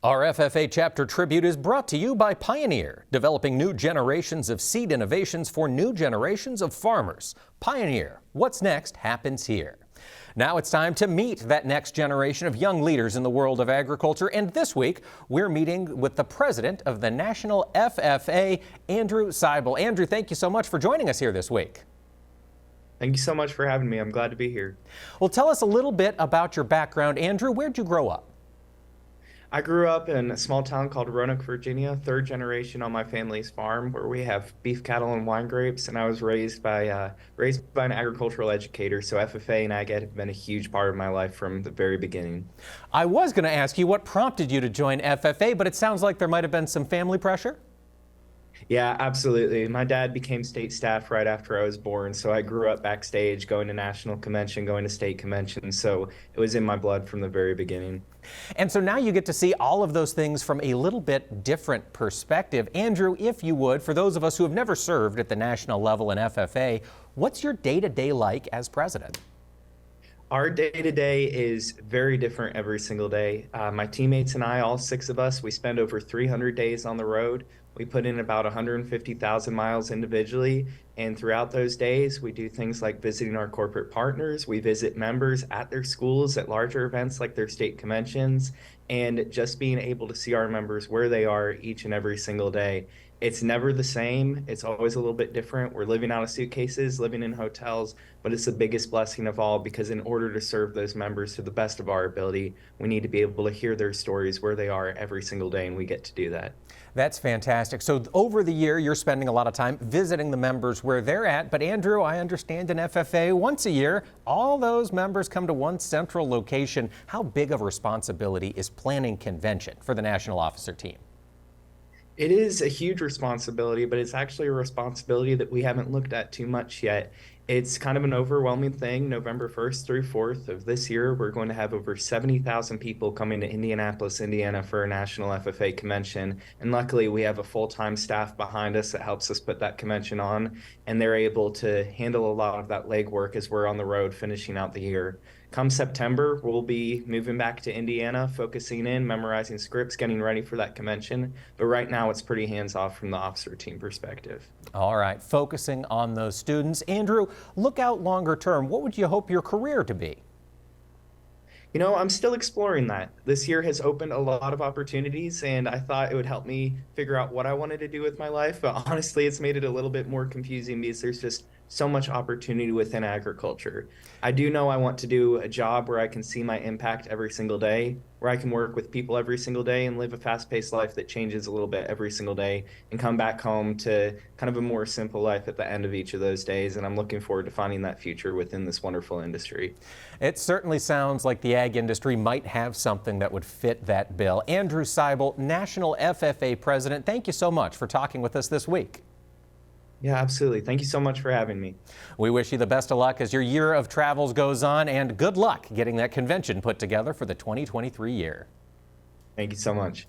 Our FFA Chapter Tribute is brought to you by Pioneer, developing new generations of seed innovations for new generations of farmers. Pioneer, what's next happens here. Now it's time to meet that next generation of young leaders in the world of agriculture, and this week we're meeting with the president of the National FFA, Andrew Seibel. Andrew, thank you so much for joining us here this week. Thank you so much for having me. I'm glad to be here. Well, tell us a little bit about your background. Andrew, where'd you grow up? I grew up in a small town called Roanoke, Virginia, third generation on my family's farm where we have beef cattle and wine grapes, and I was raised by an agricultural educator, so FFA and Ag Ed have been a huge part of my life from the very beginning. I was going to ask you what prompted you to join FFA, but it sounds like there might have been some family pressure. Yeah, absolutely. My dad became state staff right after I was born, so I grew up backstage, going to national convention, going to state convention, so it was in my blood from the very beginning. And so now you get to see all of those things from a little bit different perspective. Andrew, if you would, for those of us who have never served at the national level in FFA, what's your day-to-day like as president? Our day-to-day is very different every single day. My teammates and I, all six of us, we spend over 300 days on the road. We put in about 150,000 miles individually, and throughout those days, we do things like visiting our corporate partners. We visit members at their schools, at larger events like their state conventions, and just being able to see our members where they are each and every single day. It's never the same. It's always a little bit different. We're living out of suitcases, living in hotels, but it's the biggest blessing of all because in order to serve those members to the best of our ability, we need to be able to hear their stories where they are every single day, and we get to do that. That's fantastic. So over the year, you're spending a lot of time visiting the members where they're at. But Andrew, I understand in FFA, once a year, all those members come to one central location. How big of a responsibility is planning convention for the national officer team? It is a huge responsibility, but it's actually a responsibility that we haven't looked at too much yet. It's kind of an overwhelming thing. November 1st through 4th of this year, we're going to have over 70,000 people coming to Indianapolis, Indiana for a national FFA convention. And luckily, we have a full-time staff behind us that helps us put that convention on. And they're able to handle a lot of that legwork as we're on the road finishing out the year. Come September, we'll be moving back to Indiana, focusing in, memorizing scripts, getting ready for that convention. But right now, it's pretty hands-off from the officer team perspective. All right, focusing on those students. Andrew, look out longer term. What would you hope your career to be? You know, I'm still exploring that. This year has opened a lot of opportunities, and I thought it would help me figure out what I wanted to do with my life. But honestly, it's made it a little bit more confusing because there's just so much opportunity within agriculture. I do know I want to do a job where I can see my impact every single day, where I can work with people every single day and live a fast-paced life that changes a little bit every single day and come back home to kind of a more simple life at the end of each of those days. And I'm looking forward to finding that future within this wonderful industry. It certainly sounds like the ag industry might have something that would fit that bill. Andrew Seibel, National FFA President, thank you so much for talking with us this week. Yeah, absolutely. Thank you so much for having me. We wish you the best of luck as your year of travels goes on, and good luck getting that convention put together for the 2023 year. Thank you so much.